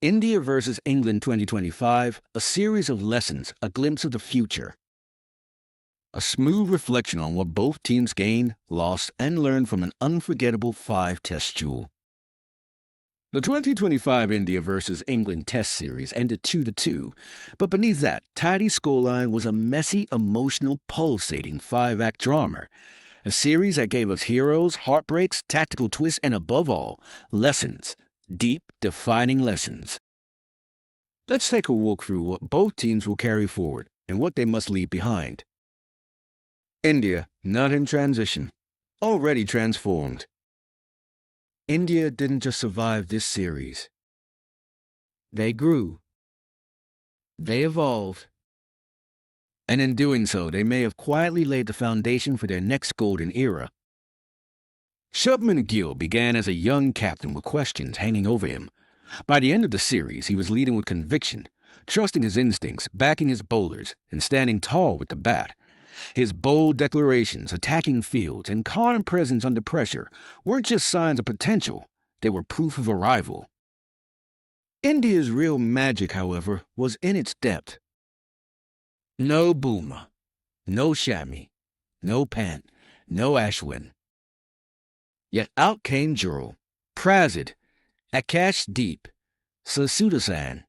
India versus England 2025, a series of lessons, a glimpse of the future. A smooth reflection on what both teams gained, lost, and learned from an unforgettable 5-test duel. The 2025 India versus England Test series ended 2-2, but beneath that tidy scoreline was a messy, emotional, pulsating 5-act drama. A series that gave us heroes, heartbreaks, tactical twists, and above all, lessons. Deep, defining lessons. Let's take a walk through what both teams will carry forward and what they must leave behind. India, not in transition, already transformed. India didn't just survive this series. They grew. They evolved. And in doing so, they may have quietly laid the foundation for their next golden era. Shubman Gill began as a young captain with questions hanging over him. By the end of the series, he was leading with conviction, trusting his instincts, backing his bowlers, and standing tall with the bat. His bold declarations, attacking fields, and calm presence under pressure weren't just signs of potential, they were proof of arrival. India's real magic, however, was in its depth. No Boomer, no Shami, no Pant, no Ashwin. Yet out came Jurel, Prazid, Akashdeep, Sasudasan.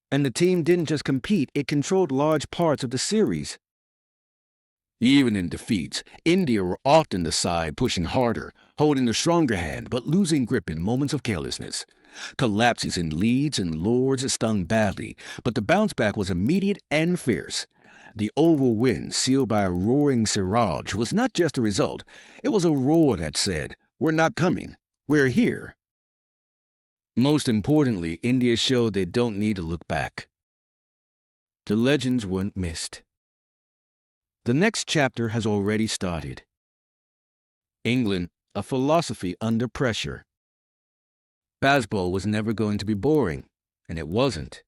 And the team didn't just compete, it controlled large parts of the series. Even in defeats, India were often the side pushing harder, holding the stronger hand, but losing grip in moments of carelessness. Collapses in leads and lords stung badly, but the bounce back was immediate and fierce. The Oval win, sealed by a roaring Siraj, was not just a result. It was a roar that said, "We're not coming. We're here." Most importantly, India showed they don't need to look back. The legends weren't missed. The next chapter has already started. England, a philosophy under pressure. Baseball was never going to be boring, and it wasn't.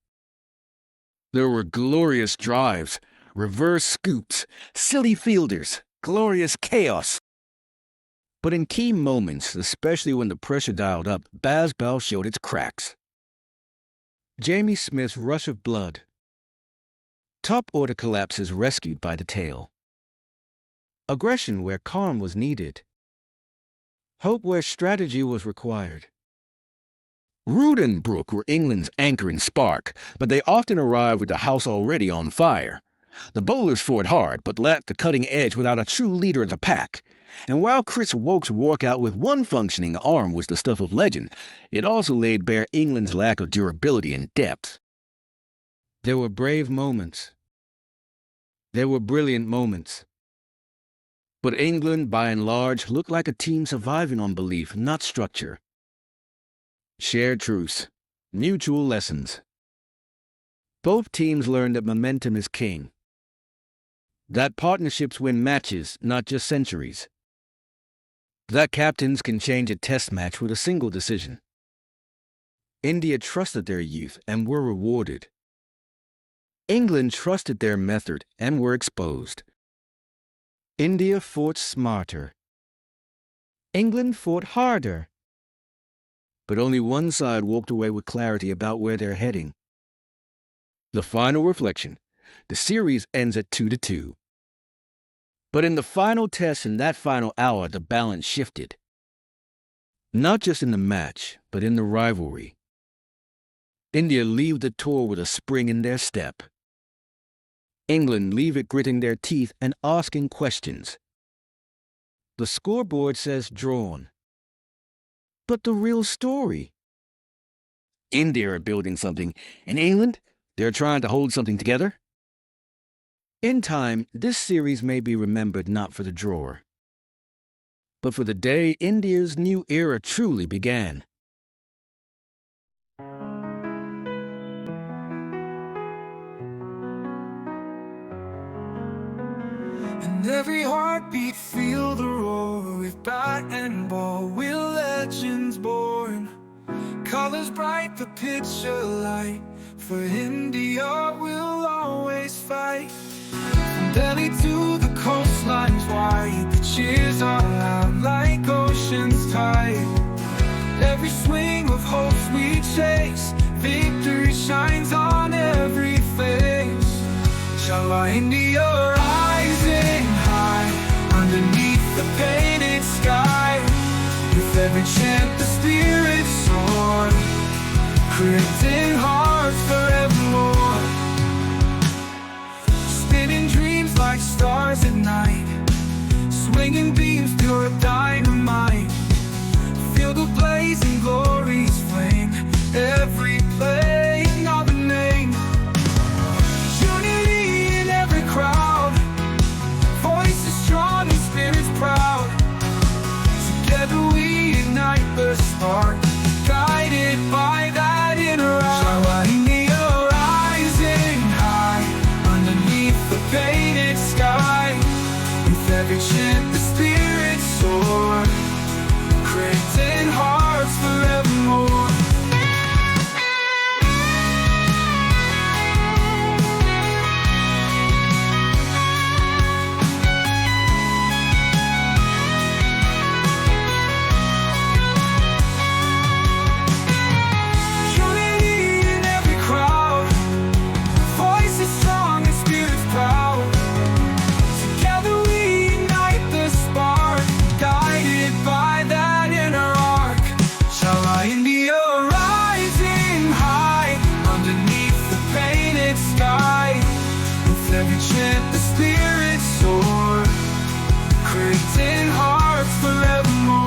There were glorious drives, reverse scoops, silly fielders, glorious chaos. But in key moments, especially when the pressure dialed up, baseball showed its cracks. Jamie Smith's rush of blood. Top-order collapses rescued by the tail. Aggression where calm was needed. Hope where strategy was required. Root and Brook were England's anchor and spark, but they often arrived with the house already on fire. The bowlers fought hard, but lacked the cutting edge without a true leader of the pack. And while Chris Woakes' walkout with one functioning arm was the stuff of legend, it also laid bare England's lack of durability and depth. There were brave moments. There were brilliant moments. But England, by and large, looked like a team surviving on belief, not structure. Shared truths, mutual lessons. Both teams learned that momentum is king. That partnerships win matches, not just centuries. That captains can change a test match with a single decision. India trusted their youth and were rewarded. England trusted their method and were exposed. India fought smarter. England fought harder. But only one side walked away with clarity about where they're heading. The final reflection. The series ends at 2-2. But in the final test, in that final hour, the balance shifted. Not just in the match, but in the rivalry. India leave the tour with a spring in their step. England leave it gritting their teeth and asking questions. The scoreboard says drawn. But the real story? India are building something. In England, they're trying to hold something together. In time, this series may be remembered not for the drawer, but for the day India's new era truly began. And every heartbeat feel the roar. With bat and ball, we're legends born. Colors bright, the picture light. For India, we'll always fight. From Delhi to the coastlines wide, the cheers are loud like ocean's tide. Every swing of hope's we chase, victory shines on every face. Shall I into your rising high, underneath the painted sky? With every chant the spirit soar, creating hearts forevermore. Spinning dreams like stars at night, swinging beams pure dynamite. Feel the blazing glory's flame, every playing of a name. Unity in every crowd, voices strong and spirits proud. Together we ignite the spark, guided by that inner eye. Shall the rising high, underneath the painted sky? With every chant the spirits soar, creating hearts forevermore. Unity in every crowd, voices strong and spirits proud. Together we ignite the spark, guided by that inner arc. Shall I into your rising high, underneath the painted sky? With every chant the spirits soar, creating hearts forevermore.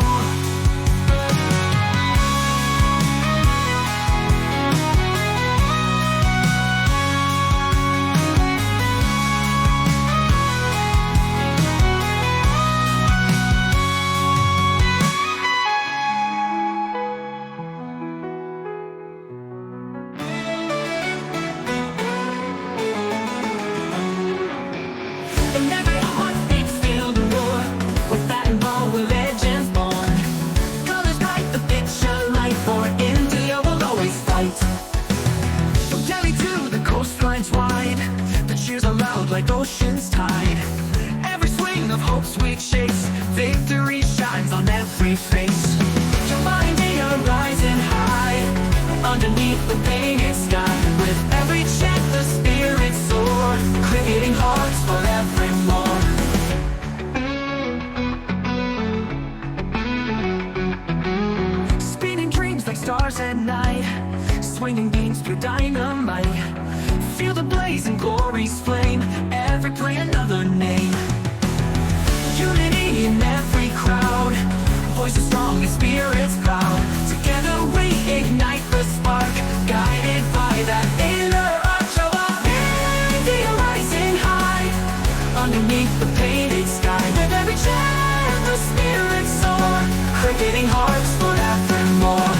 And every heartbeat filled a roar. With that and all, we're legends born. Colors bright, the picture light. For India will always fight. From Delhi to the coastlines wide, the cheers are loud like ocean's tide. Every swing of hope's sweet shakes, victory shines on every face. You'll find India rising high, underneath the painted sky. With every chant the spirits soar, creating hearts forevermore. Spinning dreams like stars at night, swinging beams through dynamite. Feel the blazing glory's flame, every play another name. Unity in every crowd, voices strong and spirits proud. Together we ignite the spark, guided by that inner arch. Shall India rising high, underneath the painted sky. With every chant the spirits soar, creating hearts forevermore.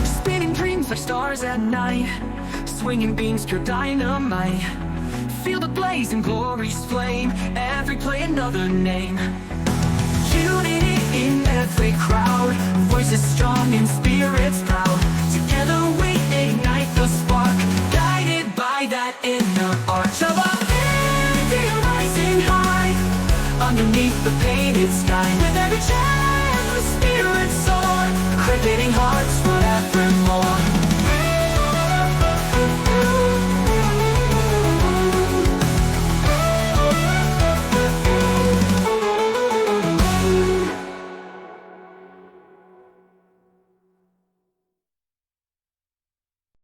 Spinning dreams like stars at night, swinging beams pure dynamite. Feel the blazing glory's flame, every play another name. Unity in every crowd, voices strong and spirits proud. Together we ignite the spark, guided by that inner arch. Of India rising high, underneath the painted sky.